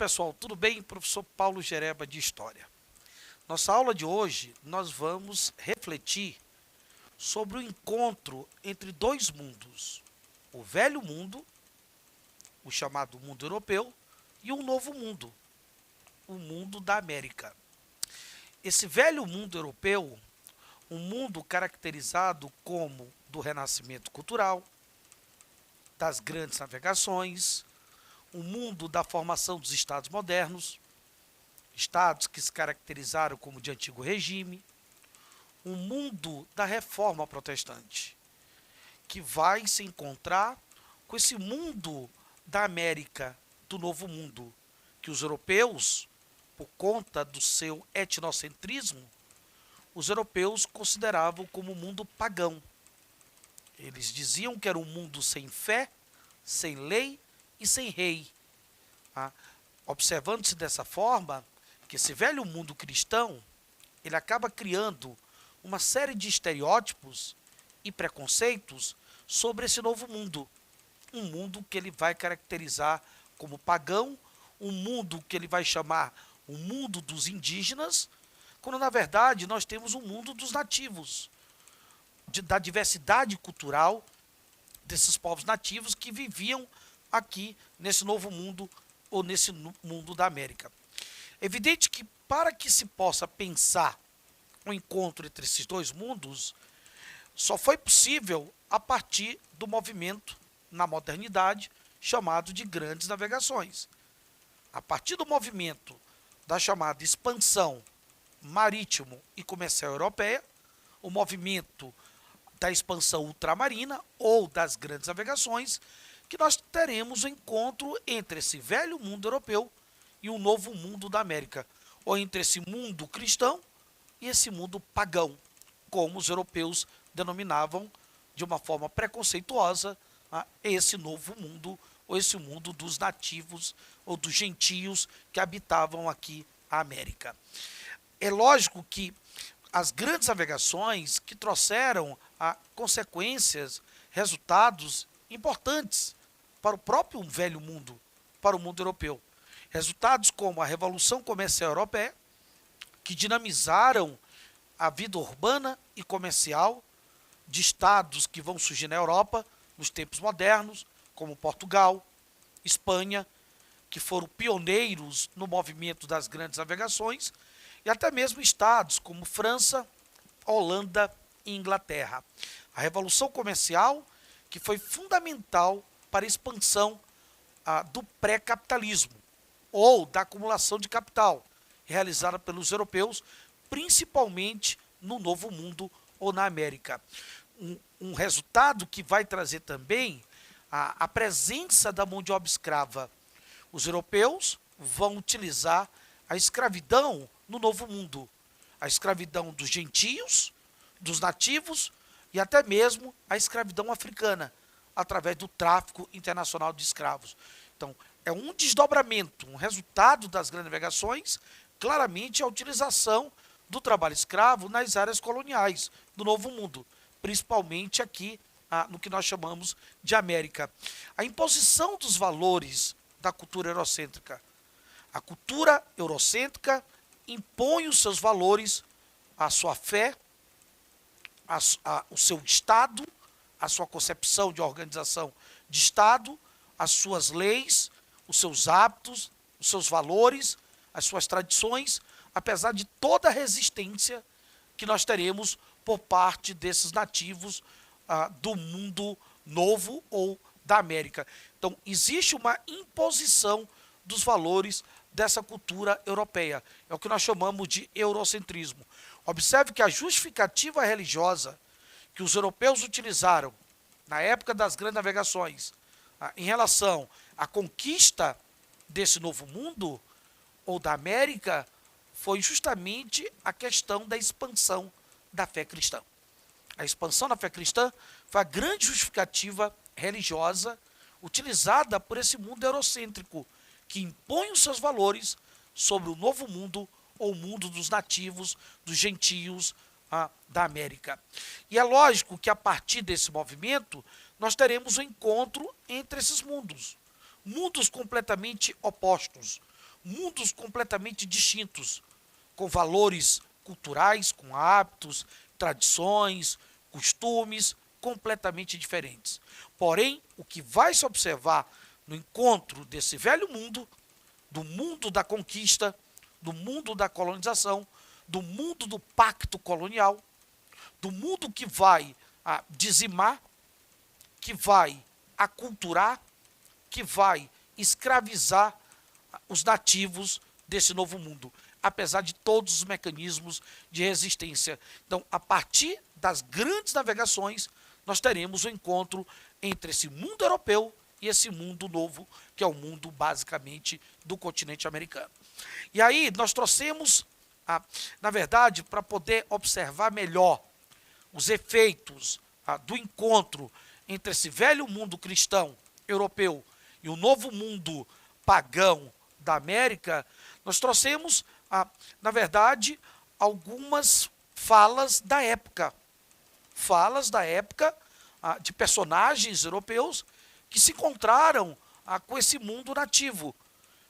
pessoal, tudo bem? Professor Paulo Gereba de História. Nossa aula de hoje, nós vamos refletir sobre o encontro entre dois mundos. O velho mundo, o chamado mundo europeu, e um novo mundo, o mundo da América. Esse velho mundo europeu, um mundo caracterizado como do renascimento cultural, das grandes navegações, o mundo da formação dos estados modernos, estados que se caracterizaram como de antigo regime, o mundo da reforma protestante, que vai se encontrar com esse mundo da América, do Novo Mundo, que os europeus, por conta do seu etnocentrismo, os europeus consideravam como um mundo pagão. Eles diziam que era um mundo sem fé, sem lei e sem rei. Observando-se dessa forma, que esse velho mundo cristão, ele acaba criando uma série de estereótipos e preconceitos sobre esse novo mundo. Um mundo que ele vai caracterizar como pagão, um mundo que ele vai chamar o mundo dos indígenas, quando na verdade nós temos um mundo dos nativos, da diversidade cultural desses povos nativos que viviam aqui nesse novo mundo ou nesse mundo da América. É evidente que para que se possa pensar um encontro entre esses dois mundos, só foi possível a partir do movimento na modernidade chamado de grandes navegações. A partir do movimento da chamada expansão marítimo e comercial europeia, o movimento da expansão ultramarina ou das grandes navegações, que nós teremos o encontro entre esse velho mundo europeu e o novo mundo da América, ou entre esse mundo cristão e esse mundo pagão, como os europeus denominavam de uma forma preconceituosa esse novo mundo, ou esse mundo dos nativos ou dos gentios que habitavam aqui a América. É lógico que as grandes navegações que trouxeram consequências, resultados importantes para o próprio velho mundo, para o mundo europeu. Resultados como a Revolução Comercial Europeia, que dinamizaram a vida urbana e comercial de estados que vão surgir na Europa nos tempos modernos, como Portugal, Espanha, que foram pioneiros no movimento das grandes navegações, e até mesmo estados como França, Holanda e Inglaterra. A Revolução Comercial, que foi fundamental para a expansão do pré-capitalismo, ou da acumulação de capital, realizada pelos europeus, principalmente no Novo Mundo ou na América. Um resultado que vai trazer também a presença da mão de obra escrava. Os europeus vão utilizar a escravidão no Novo Mundo, a escravidão dos gentios, dos nativos e até mesmo a escravidão africana, através do tráfico internacional de escravos. Então, é um desdobramento, um resultado das grandes navegações, claramente a utilização do trabalho escravo nas áreas coloniais do Novo Mundo, principalmente aqui no que nós chamamos de América. A imposição dos valores da cultura eurocêntrica. A cultura eurocêntrica impõe os seus valores, a sua fé, o seu Estado, a sua concepção de organização de Estado, as suas leis, os seus hábitos, os seus valores, as suas tradições, apesar de toda a resistência que nós teremos por parte desses nativos do mundo novo ou da América. Então, existe uma imposição dos valores dessa cultura europeia. É o que nós chamamos de eurocentrismo. Observe que a justificativa religiosa que os europeus utilizaram na época das grandes navegações em relação à conquista desse novo mundo ou da América foi justamente a questão da expansão da fé cristã. A expansão da fé cristã foi a grande justificativa religiosa utilizada por esse mundo eurocêntrico, que impõe os seus valores sobre o novo mundo ou o mundo dos nativos, dos gentios da América. E é lógico que a partir desse movimento nós teremos um encontro entre esses mundos. Mundos completamente opostos. mundos completamente distintos, com valores culturais, com hábitos, tradições, costumes completamente diferentes. Porém, o que vai se observar no encontro desse velho mundo, do mundo da conquista, do mundo da colonização, do mundo do pacto colonial, do mundo que vai dizimar, que vai aculturar, que vai escravizar os nativos desse novo mundo, apesar de todos os mecanismos de resistência. Então, a partir das grandes navegações, nós teremos o encontro entre esse mundo europeu e esse mundo novo, que é o mundo, basicamente, do continente americano. E aí, nós trouxemos, na verdade, para poder observar melhor os efeitos do encontro entre esse velho mundo cristão europeu e o novo mundo pagão da América, nós trouxemos, na verdade, algumas falas da época. Falas da época de personagens europeus que se encontraram com esse mundo nativo,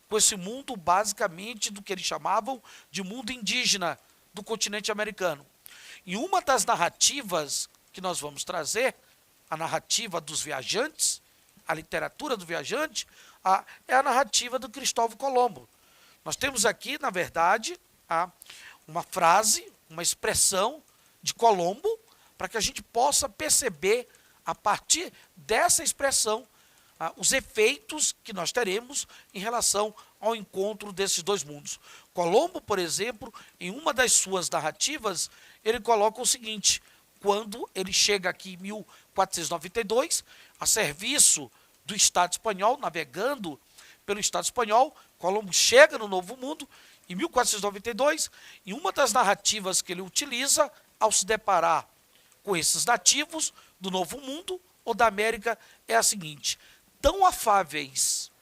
com esse mundo basicamente do que eles chamavam de mundo indígena do continente americano. E uma das narrativas que nós vamos trazer, a narrativa dos viajantes, a literatura do viajante, é a narrativa do Cristóvão Colombo. Nós temos aqui, na verdade, uma frase, uma expressão de Colombo, para que a gente possa perceber, a partir dessa expressão, os efeitos que nós teremos em relação ao encontro desses dois mundos. Colombo, por exemplo, em uma das suas narrativas, ele coloca o seguinte: quando ele chega aqui em 1492, a serviço do Estado espanhol, navegando pelo Estado espanhol, Colombo chega no Novo Mundo, em 1492, e uma das narrativas que ele utiliza, ao se deparar com esses nativos do Novo Mundo ou da América, é a seguinte: tão afáveis,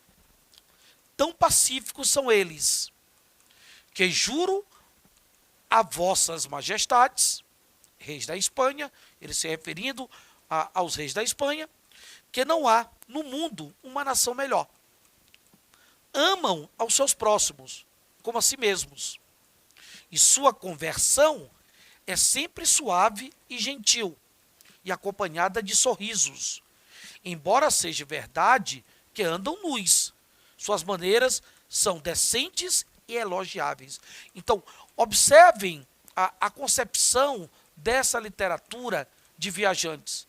tão pacíficos são eles, que juro a vossas majestades, reis da Espanha, ele se referindo aos reis da Espanha, que não há no mundo uma nação melhor. Amam aos seus próximos como a si mesmos, e sua conversão é sempre suave e gentil, e acompanhada de sorrisos, embora seja verdade que andam nus. Suas maneiras são decentes e elogiáveis. Então, observem a concepção dessa literatura de viajantes.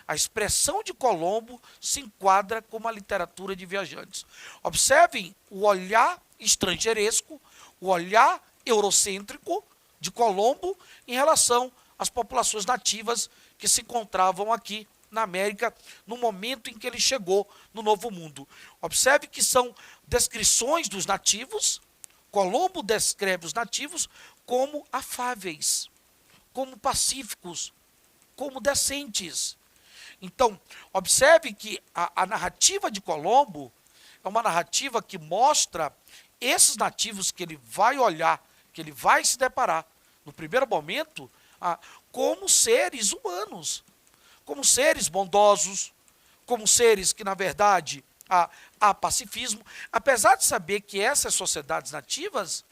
A expressão de Colombo se enquadra como a literatura de viajantes. Observem o olhar estrangeiresco, o olhar eurocêntrico de Colombo em relação às populações nativas que se encontravam aqui na América no momento em que ele chegou no Novo Mundo. Observe que são descrições dos nativos. Colombo descreve os nativos como afáveis, como pacíficos, como decentes. Então, observe que a narrativa de Colombo é uma narrativa que mostra esses nativos que ele vai olhar, que ele vai se deparar, no primeiro momento, como seres humanos, como seres bondosos, como seres que, na verdade, há pacifismo, apesar de saber que essas sociedades nativas,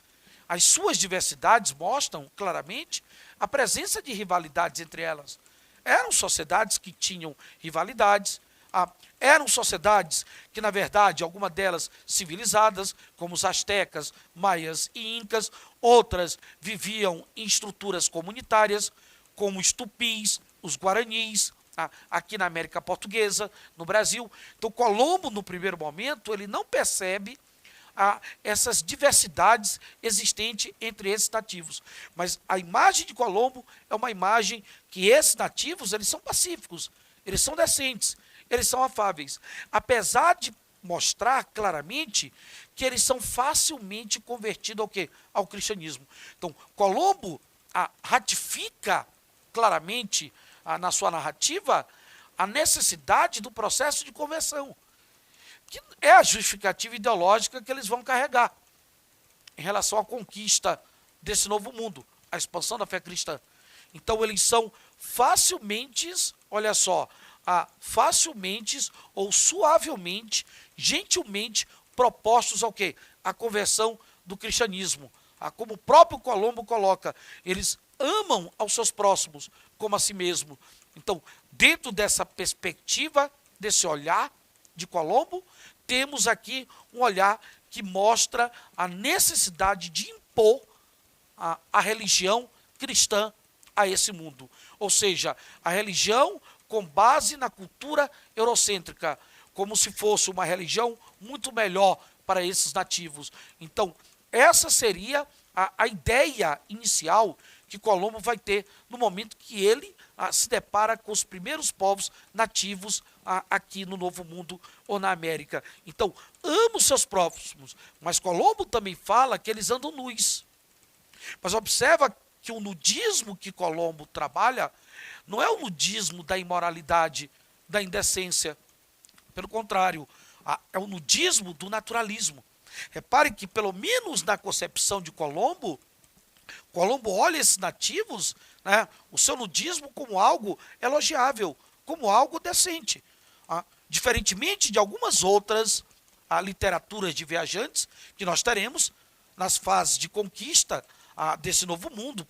as suas diversidades mostram claramente a presença de rivalidades entre elas. Eram sociedades que tinham rivalidades, eram sociedades que, na verdade, algumas delas civilizadas, como os astecas, maias e incas, outras viviam em estruturas comunitárias, como os tupis, os guaranis, aqui na América Portuguesa, no Brasil. Então, Colombo, no primeiro momento, ele não percebe essas diversidades existentes entre esses nativos. Mas a imagem de Colombo é uma imagem que esses nativos, eles são pacíficos, eles são decentes, eles são afáveis. Apesar de mostrar claramente que eles são facilmente convertidos ao quê? Ao cristianismo. Então, Colombo ratifica claramente na sua narrativa a necessidade do processo de conversão, que é a justificativa ideológica que eles vão carregar em relação à conquista desse novo mundo, a expansão da fé cristã. Então, eles são facilmente, olha só, facilmente ou suavemente, gentilmente propostos ao quê? A conversão do cristianismo. Como o próprio Colombo coloca, eles amam aos seus próximos como a si mesmo. Então, dentro dessa perspectiva, desse olhar de Colombo, temos aqui um olhar que mostra a necessidade de impor a religião cristã a esse mundo. Ou seja, a religião com base na cultura eurocêntrica, como se fosse uma religião muito melhor para esses nativos. Então, essa seria a ideia inicial que Colombo vai ter no momento que ele se depara com os primeiros povos nativos aqui no Novo Mundo ou na América. Então, ama os seus próximos, mas Colombo também fala que eles andam nus. Mas observa que o nudismo que Colombo trabalha não é o nudismo da imoralidade, da indecência. Pelo contrário, é o nudismo do naturalismo. Repare que, pelo menos na concepção de Colombo, Colombo olha esses nativos, né, o seu nudismo como algo elogiável, como algo decente. Diferentemente de algumas outras literaturas de viajantes que nós teremos nas fases de conquista desse novo mundo,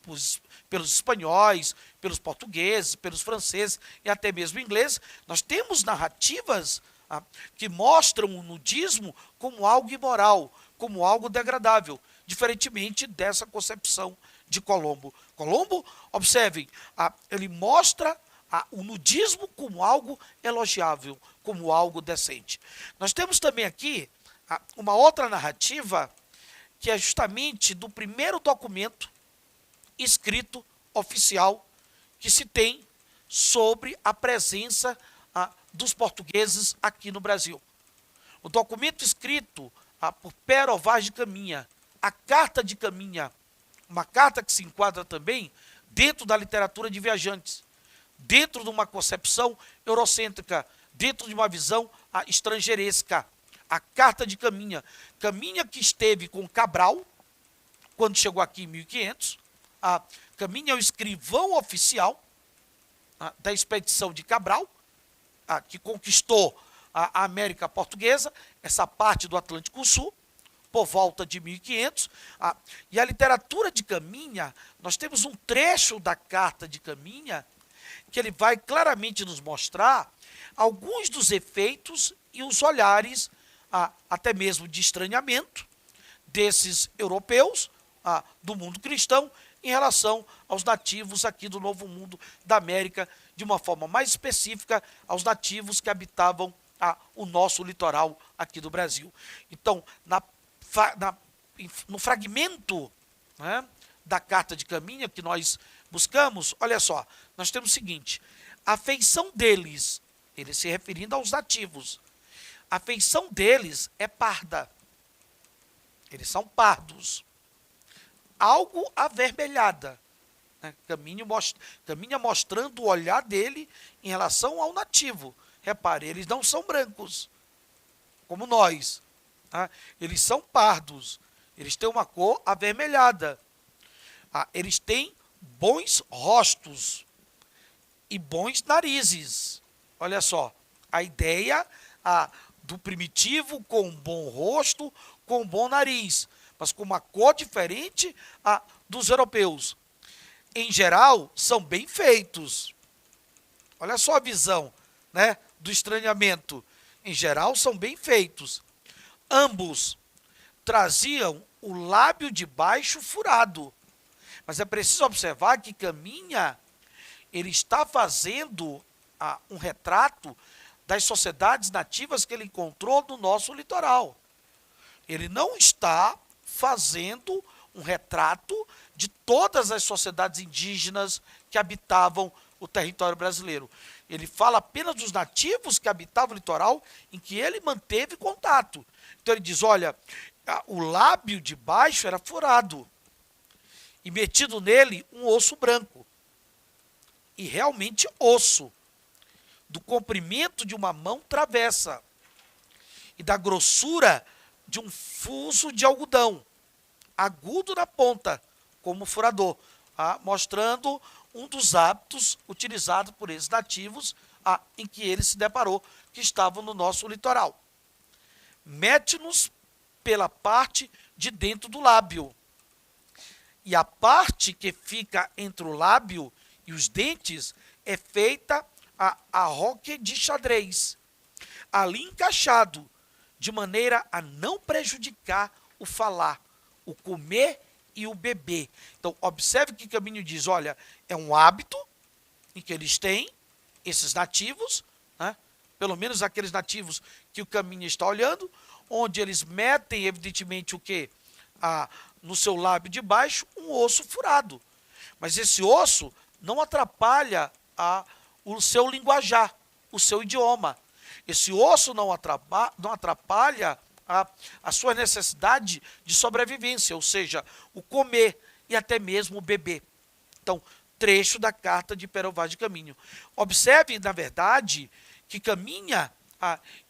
pelos espanhóis, pelos portugueses, pelos franceses e até mesmo ingleses, nós temos narrativas que mostram o nudismo como algo imoral, como algo degradável, diferentemente dessa concepção de Colombo. Colombo, observem, ele mostra o nudismo como algo elogiável, como algo decente. Nós temos também aqui uma outra narrativa que é justamente do primeiro documento escrito oficial que se tem sobre a presença dos portugueses aqui no Brasil. O documento escrito por Pero Vaz de Caminha, a Carta de Caminha, uma carta que se enquadra também dentro da literatura de viajantes, dentro de uma concepção eurocêntrica, dentro de uma visão estrangeiresca. A Carta de Caminha. Caminha que esteve com Cabral, quando chegou aqui em 1500. Caminha é o escrivão oficial da expedição de Cabral, que conquistou a América Portuguesa, essa parte do Atlântico Sul, por volta de 1500. E a literatura de Caminha, nós temos um trecho da Carta de Caminha, que ele vai claramente nos mostrar alguns dos efeitos e os olhares até mesmo de estranhamento desses europeus do mundo cristão em relação aos nativos aqui do Novo Mundo da América, de uma forma mais específica aos nativos que habitavam o nosso litoral aqui do Brasil. Então, no fragmento, né, da Carta de Caminha que nós buscamos, olha só, nós temos o seguinte: a feição deles, ele se referindo aos nativos, a feição deles é parda. Eles são pardos. Algo avermelhada. Né? Caminha mostrando o olhar dele em relação ao nativo. Repare, eles não são brancos, como nós. Tá? Eles são pardos. Eles têm uma cor avermelhada. Eles têm bons rostos e bons narizes. Olha só, a ideia do primitivo com um bom rosto, com um bom nariz, mas com uma cor diferente dos europeus. Em geral, são bem feitos. Olha só a visão, né, do estranhamento. Em geral, são bem feitos. Ambos traziam o lábio de baixo furado. Mas é preciso observar que Caminha, ele está fazendo um retrato das sociedades nativas que ele encontrou no nosso litoral. Ele não está fazendo um retrato de todas as sociedades indígenas que habitavam o território brasileiro. Ele fala apenas dos nativos que habitavam o litoral em que ele manteve contato. Então ele diz, olha, o lábio de baixo era furado e metido nele um osso branco. E realmente osso, do comprimento de uma mão travessa e da grossura de um fuso de algodão, agudo na ponta, como furador, mostrando um dos hábitos utilizados por esses nativos em que ele se deparou, que estavam no nosso litoral. mete-nos pela parte de dentro do lábio. E a parte que fica entre o lábio e os dentes é feita a roque de xadrez, ali encaixado, de maneira a não prejudicar o falar, o comer e o beber. Então, observe que Caminho diz, olha, é um hábito em que eles têm, esses nativos, né? Pelo menos aqueles nativos que o Caminho está olhando, onde eles metem, evidentemente, o quê? No seu lábio de baixo, um osso furado. Mas esse osso não atrapalha o seu linguajar, o seu idioma. Esse osso não atrapalha a sua necessidade de sobrevivência, ou seja, o comer e até mesmo o beber. Então, trecho da carta de Pere Vaz de Caminho. Observe, na verdade, que Caminha,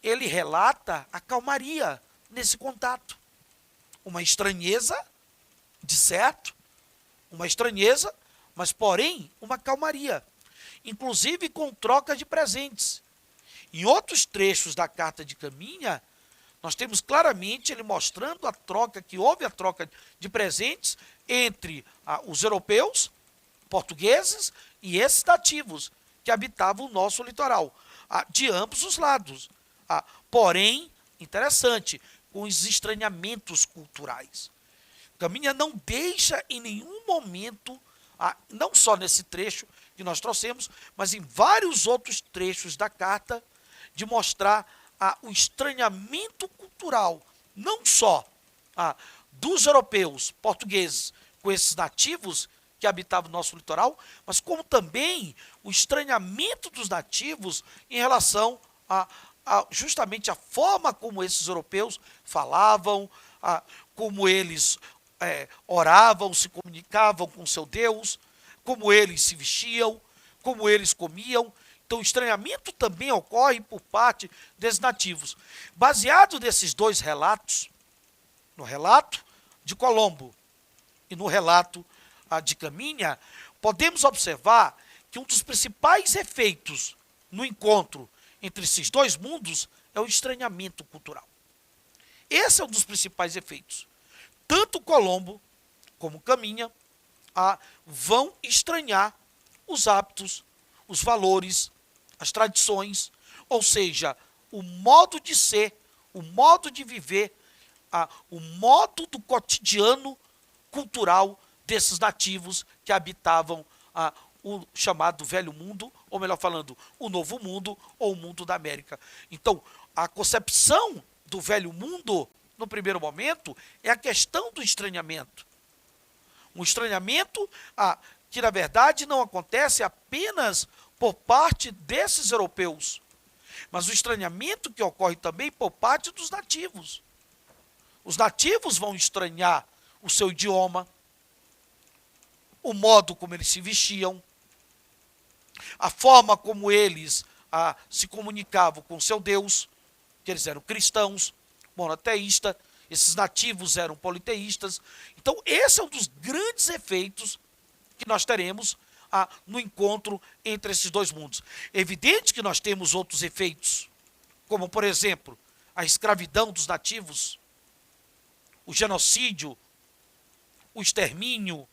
ele relata a calmaria nesse contato. Uma estranheza, de certo, uma estranheza, mas, porém, uma calmaria. Inclusive com troca de presentes. Em outros trechos da carta de Caminha, nós temos claramente ele mostrando a troca, que houve a troca de presentes entre os europeus, portugueses e esses nativos que habitavam o nosso litoral, de ambos os lados. Porém, interessante, com os estranhamentos culturais. Caminha não deixa em nenhum momento, não só nesse trecho que nós trouxemos, mas em vários outros trechos da carta, de mostrar o estranhamento cultural, não só dos europeus, portugueses, com esses nativos que habitavam o nosso litoral, mas como também o estranhamento dos nativos em relação justamente a forma como esses europeus falavam, como eles oravam, se comunicavam com seu Deus, como eles se vestiam, como eles comiam. Então, o estranhamento também ocorre por parte desses nativos. Baseado nesses dois relatos, no relato de Colombo e no relato de Caminha, podemos observar que um dos principais efeitos no encontro entre esses dois mundos é o estranhamento cultural. Esse é um dos principais efeitos. Tanto Colombo como Caminha vão estranhar os hábitos, os valores, as tradições, ou seja, o modo de ser, o modo de viver, o modo do cotidiano cultural desses nativos que habitavam o chamado Velho Mundo, ou melhor falando, o Novo Mundo ou o Mundo da América. Então, a concepção do Velho Mundo, no primeiro momento, é a questão do estranhamento. Um estranhamento que, na verdade, não acontece apenas por parte desses europeus, mas o estranhamento que ocorre também por parte dos nativos. Os nativos vão estranhar o seu idioma, o modo como eles se vestiam, a forma como eles se comunicavam com seu Deus, que eles eram cristãos, monoteístas, esses nativos eram politeístas. Então, esse é um dos grandes efeitos que nós teremos no encontro entre esses dois mundos. É evidente que nós temos outros efeitos, como, por exemplo, a escravidão dos nativos, o genocídio, o extermínio,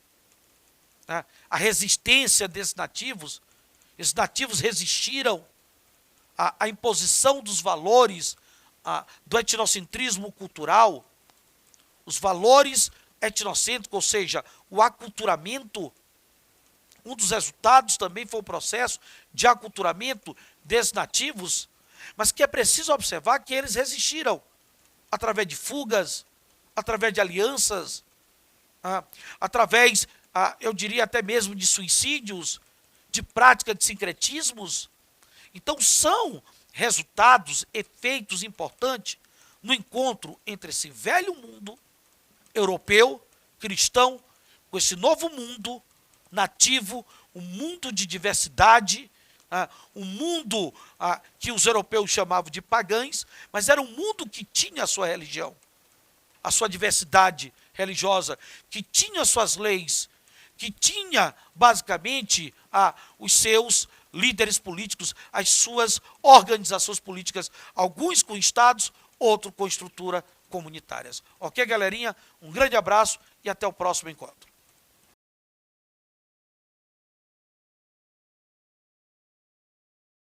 a resistência desses nativos. Esses nativos resistiram à imposição dos valores do etnocentrismo cultural, os valores etnocêntricos, ou seja, o aculturamento. Um dos resultados também foi o processo de aculturamento desses nativos, mas que é preciso observar que eles resistiram através de fugas, através de alianças, através, eu diria até mesmo de suicídios, de prática de sincretismos. Então, são resultados, efeitos importantes no encontro entre esse velho mundo europeu, cristão, com esse novo mundo nativo, um mundo de diversidade, um mundo que os europeus chamavam de pagães, mas era um mundo que tinha a sua religião, a sua diversidade religiosa, que tinha suas leis, que tinha basicamente os seus líderes políticos, as suas organizações políticas, alguns com estados, outro com estrutura comunitárias. Ok, galerinha? Um grande abraço e até o próximo encontro.